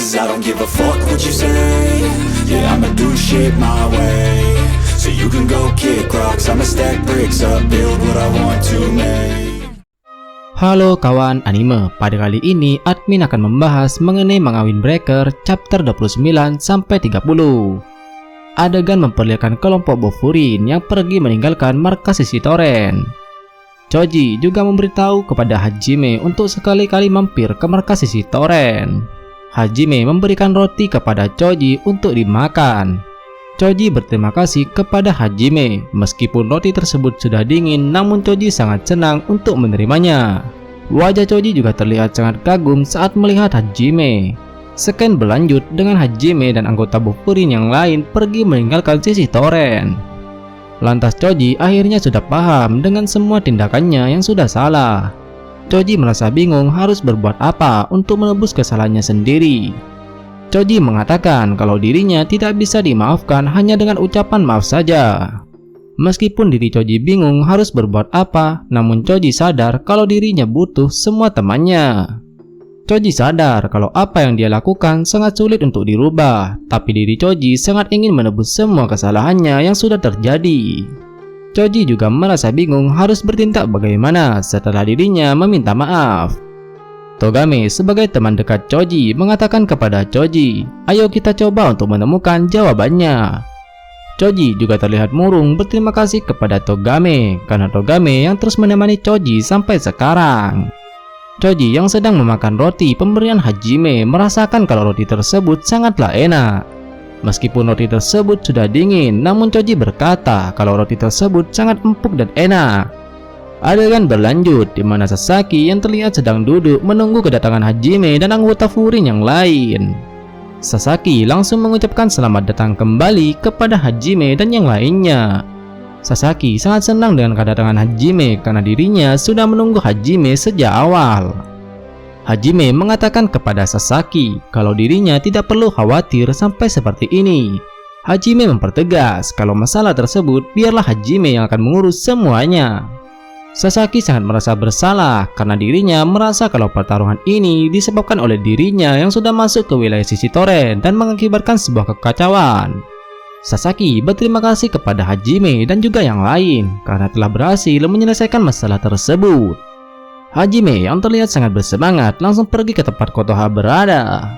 'cause I don't give a fuck what you say. Yeah, I'ma do shit my way. So you can go kick rocks, I'ma stack bricks up, build what I want to make. Halo kawan anime, pada kali ini admin akan membahas mengenai Manga Windbreaker chapter 29 sampai 30. Adegan memperlihatkan kelompok Bofurin yang pergi meninggalkan markas sisi Toren. Choji juga memberitahu kepada Hajime untuk sekali-kali mampir ke markas sisi Toren. Hajime memberikan roti kepada Choji untuk dimakan. Choji berterima kasih kepada Hajime. Meskipun roti tersebut sudah dingin, namun Choji sangat senang untuk menerimanya. Wajah Choji juga terlihat sangat kagum saat melihat Hajime. Scan berlanjut dengan Hajime dan anggota Bofurin yang lain pergi meninggalkan sisi Toren. Lantas Choji akhirnya sudah paham dengan semua tindakannya yang sudah salah. Choji merasa bingung harus berbuat apa untuk menebus kesalahannya sendiri. Choji mengatakan kalau dirinya tidak bisa dimaafkan hanya dengan ucapan maaf saja. Meskipun diri Choji bingung harus berbuat apa, namun Choji sadar kalau dirinya butuh semua temannya. Choji sadar kalau apa yang dia lakukan sangat sulit untuk dirubah, tapi diri Choji sangat ingin menebus semua kesalahannya yang sudah terjadi. Choji juga merasa bingung harus bertindak bagaimana setelah dirinya meminta maaf. Togame sebagai teman dekat Choji mengatakan kepada Choji, "Ayo kita coba untuk menemukan jawabannya." Choji juga terlihat murung berterima kasih kepada Togame karena Togame yang terus menemani Choji sampai sekarang. Choji yang sedang memakan roti pemberian Hajime merasakan kalau roti tersebut sangatlah enak. Meskipun roti tersebut sudah dingin, namun Choji berkata kalau roti tersebut sangat empuk dan enak. Adegan berlanjut di mana Sasaki yang terlihat sedang duduk menunggu kedatangan Hajime dan anggota Furin yang lain. Sasaki langsung mengucapkan selamat datang kembali kepada Hajime dan yang lainnya. Sasaki sangat senang dengan kedatangan Hajime karena dirinya sudah menunggu Hajime sejak awal. Hajime mengatakan kepada Sasaki kalau dirinya tidak perlu khawatir sampai seperti ini. Hajime mempertegas kalau masalah tersebut biarlah Hajime yang akan mengurus semuanya. Sasaki sangat merasa bersalah karena dirinya merasa kalau pertarungan ini disebabkan oleh dirinya yang sudah masuk ke wilayah sisi Toren dan mengakibatkan sebuah kekacauan. Sasaki berterima kasih kepada Hajime dan juga yang lain karena telah berhasil menyelesaikan masalah tersebut. Hajime yang terlihat sangat bersemangat langsung pergi ke tempat Kotoha berada.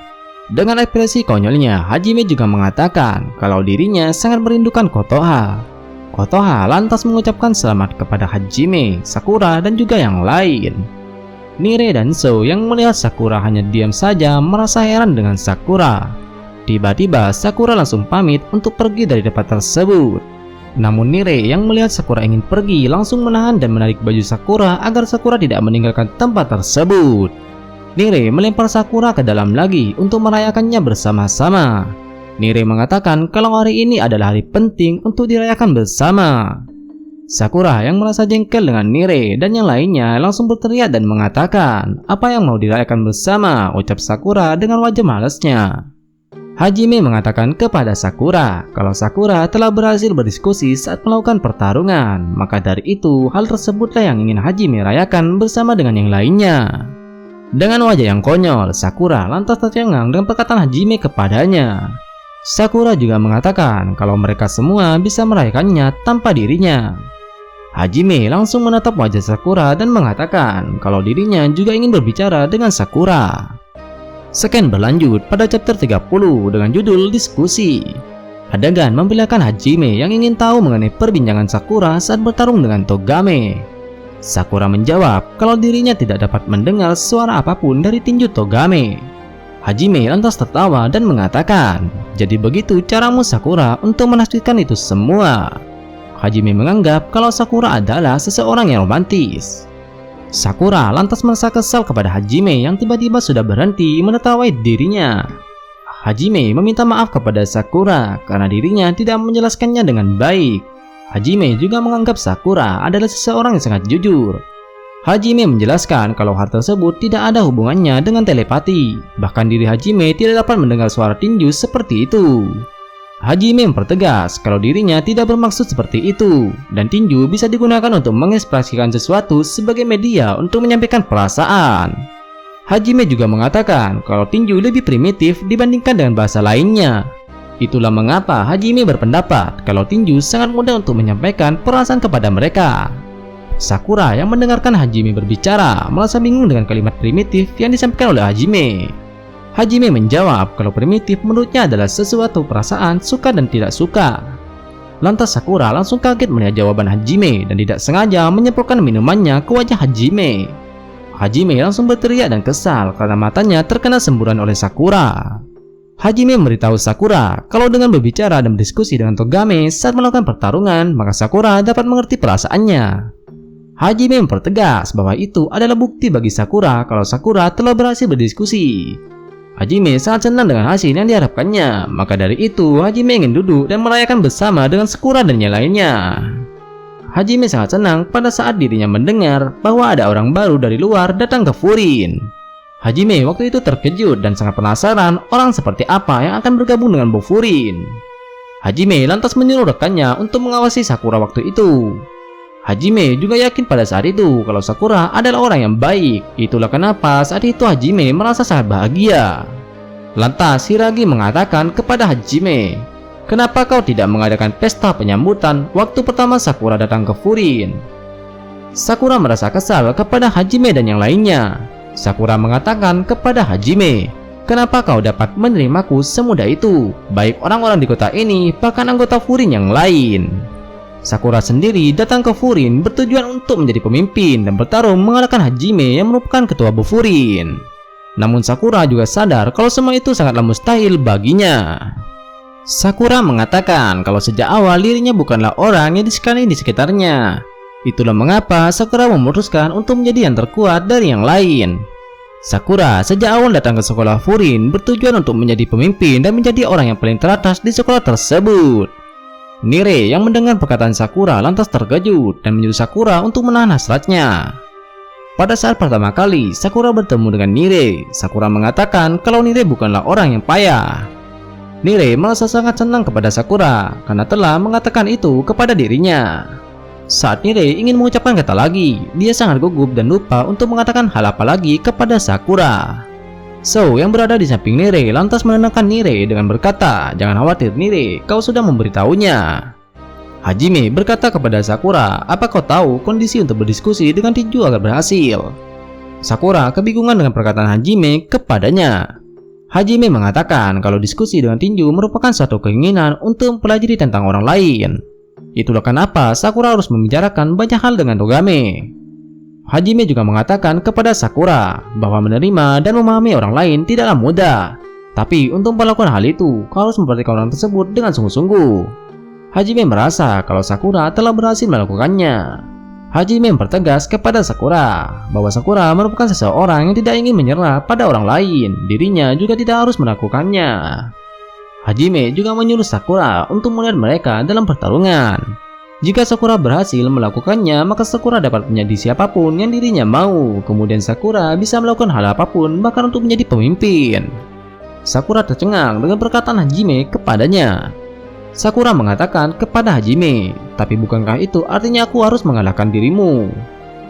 Dengan ekspresi konyolnya, Hajime juga mengatakan kalau dirinya sangat merindukan Kotoha. Kotoha lantas mengucapkan selamat kepada Hajime, Sakura, dan juga yang lain. Nire dan So yang melihat Sakura hanya diam saja merasa heran dengan Sakura. Tiba-tiba Sakura langsung pamit untuk pergi dari tempat tersebut. Namun Nire yang melihat Sakura ingin pergi langsung menahan dan menarik baju Sakura agar Sakura tidak meninggalkan tempat tersebut. Nire melempar Sakura ke dalam lagi untuk merayakannya bersama-sama. Nire mengatakan kalau hari ini adalah hari penting untuk dirayakan bersama. Sakura yang merasa jengkel dengan Nire dan yang lainnya langsung berteriak dan mengatakan, "Apa yang mau dirayakan bersama?" ucap Sakura dengan wajah malasnya. Hajime mengatakan kepada Sakura kalau Sakura telah berhasil berdiskusi saat melakukan pertarungan, maka dari itu hal tersebutlah yang ingin Hajime rayakan bersama dengan yang lainnya. Dengan wajah yang konyol, Sakura lantas tercengang dengan perkataan Hajime kepadanya. Sakura juga mengatakan kalau mereka semua bisa merayakannya tanpa dirinya. Hajime langsung menatap wajah Sakura dan mengatakan kalau dirinya juga ingin berbicara dengan Sakura. Scan berlanjut pada chapter 30 dengan judul Diskusi. Adegan memperlihatkan Hajime yang ingin tahu mengenai perbincangan Sakura saat bertarung dengan Togame. Sakura menjawab kalau dirinya tidak dapat mendengar suara apapun dari tinju Togame. Hajime lantas tertawa dan mengatakan, "Jadi begitu caramu Sakura untuk menafsirkan itu semua?" Hajime menganggap kalau Sakura adalah seseorang yang romantis. Sakura lantas merasa kesal kepada Hajime yang tiba-tiba sudah berhenti menertawai dirinya. Hajime meminta maaf kepada Sakura karena dirinya tidak menjelaskannya dengan baik. Hajime juga menganggap Sakura adalah seseorang yang sangat jujur. Hajime menjelaskan kalau hal tersebut tidak ada hubungannya dengan telepati. Bahkan diri Hajime tidak dapat mendengar suara tinju seperti itu. Hajime mempertegas kalau dirinya tidak bermaksud seperti itu, dan tinju bisa digunakan untuk mengekspresikan sesuatu sebagai media untuk menyampaikan perasaan. Hajime juga mengatakan kalau tinju lebih primitif dibandingkan dengan bahasa lainnya. Itulah mengapa Hajime berpendapat kalau tinju sangat mudah untuk menyampaikan perasaan kepada mereka. Sakura yang mendengarkan Hajime berbicara merasa bingung dengan kalimat primitif yang disampaikan oleh Hajime. Hajime menjawab kalau primitif menurutnya adalah sesuatu perasaan suka dan tidak suka. Lantas Sakura langsung kaget melihat jawaban Hajime dan tidak sengaja menyemprotkan minumannya ke wajah Hajime. Hajime langsung berteriak dan kesal karena matanya terkena semburan oleh Sakura. Hajime memberitahu Sakura kalau dengan berbicara dan berdiskusi dengan Togame saat melakukan pertarungan, maka Sakura dapat mengerti perasaannya. Hajime mempertegas bahwa itu adalah bukti bagi Sakura kalau Sakura telah berhasil berdiskusi. Hajime sangat senang dengan hasil yang diharapkannya, maka dari itu Hajime ingin duduk dan merayakan bersama dengan Sakura dan yang lainnya. Hajime sangat senang pada saat dirinya mendengar bahwa ada orang baru dari luar datang ke Furin. Hajime waktu itu terkejut dan sangat penasaran orang seperti apa yang akan bergabung dengan Bofurin. Hajime lantas menyuruh rekannya untuk mengawasi Sakura waktu itu. Hajime juga yakin pada saat itu kalau Sakura adalah orang yang baik. Itulah kenapa saat itu Hajime merasa sangat bahagia. Lantas Hiragi mengatakan kepada Hajime, "Kenapa kau tidak mengadakan pesta penyambutan waktu pertama Sakura datang ke Furin?" Sakura merasa kesal kepada Hajime dan yang lainnya. Sakura mengatakan kepada Hajime, "Kenapa kau dapat menerimaku semudah itu? Baik orang-orang di kota ini, bahkan anggota Furin yang lain." Sakura sendiri datang ke Furin bertujuan untuk menjadi pemimpin dan bertarung mengalahkan Hajime yang merupakan ketua Bofurin. Namun Sakura juga sadar kalau semua itu sangatlah mustahil baginya. Sakura mengatakan kalau sejak awal dirinya bukanlah orang yang disegani di sekitarnya. Itulah mengapa Sakura memutuskan untuk menjadi yang terkuat dari yang lain. Sakura sejak awal datang ke sekolah Furin bertujuan untuk menjadi pemimpin dan menjadi orang yang paling teratas di sekolah tersebut. Nire yang mendengar perkataan Sakura lantas terkejut dan menyuruh Sakura untuk menahan hasratnya. Pada saat pertama kali Sakura bertemu dengan Nire, Sakura mengatakan kalau Nire bukanlah orang yang payah. Nire merasa sangat senang kepada Sakura karena telah mengatakan itu kepada dirinya. Saat Nire ingin mengucapkan kata lagi, dia sangat gugup dan lupa untuk mengatakan hal apa lagi kepada Sakura. So yang berada di samping Nire lantas menenangkan Nire dengan berkata, "Jangan khawatir Nire, kau sudah memberitahunya." Hajime berkata kepada Sakura, "Apa kau tahu kondisi untuk berdiskusi dengan tinju agar berhasil?" Sakura kebingungan dengan perkataan Hajime kepadanya. Hajime mengatakan kalau diskusi dengan tinju merupakan suatu keinginan untuk mempelajari tentang orang lain. Itulah kenapa Sakura harus membicarakan banyak hal dengan Togame. Hajime juga mengatakan kepada Sakura bahwa menerima dan memahami orang lain tidaklah mudah. Tapi untuk melakukan hal itu, kau harus memperhatikan orang tersebut dengan sungguh-sungguh. Hajime merasa kalau Sakura telah berhasil melakukannya. Hajime mempertegas kepada Sakura bahwa Sakura merupakan seseorang yang tidak ingin menyerah pada orang lain. Dirinya juga tidak harus melakukannya. Hajime juga menyuruh Sakura untuk melihat mereka dalam pertarungan. Jika Sakura berhasil melakukannya, maka Sakura dapat menjadi siapapun yang dirinya mau. Kemudian Sakura bisa melakukan hal apapun, bahkan untuk menjadi pemimpin. Sakura tercengang dengan perkataan Hajime kepadanya. Sakura mengatakan kepada Hajime, "Tapi bukankah itu artinya aku harus mengalahkan dirimu?"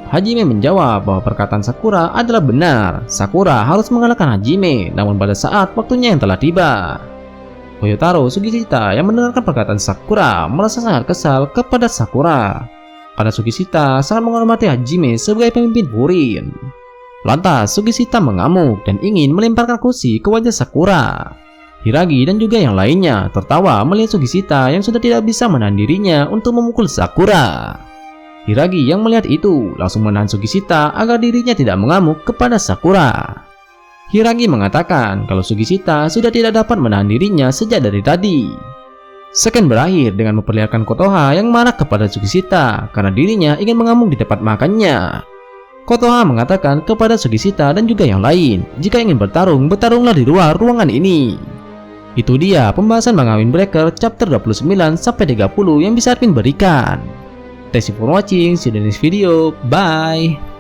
Hajime menjawab bahwa perkataan Sakura adalah benar. Sakura harus mengalahkan Hajime, namun pada saat waktunya yang telah tiba. Hoyotaro Sugishita yang mendengarkan perkataan Sakura merasa sangat kesal kepada Sakura karena Sugishita sangat menghormati Hajime sebagai pemimpin Furin. Lantas Sugishita mengamuk dan ingin melemparkan kursi ke wajah Sakura. Hiragi dan juga yang lainnya tertawa melihat Sugishita yang sudah tidak bisa menahan dirinya untuk memukul Sakura. Hiragi yang melihat itu langsung menahan Sugishita agar dirinya tidak mengamuk kepada Sakura. Hiragi mengatakan kalau Sugishita sudah tidak dapat menahan dirinya sejak dari tadi. Seken berakhir dengan memperlihatkan Kotoha yang marah kepada Sugishita karena dirinya ingin mengamuk di tempat makannya. Kotoha mengatakan kepada Sugishita dan juga yang lain, jika ingin bertarung, bertarunglah di luar ruangan ini. Itu dia pembahasan Manga Windbreaker chapter 29-30 yang bisa Admin berikan. Thanks for watching, see you in the next video, bye.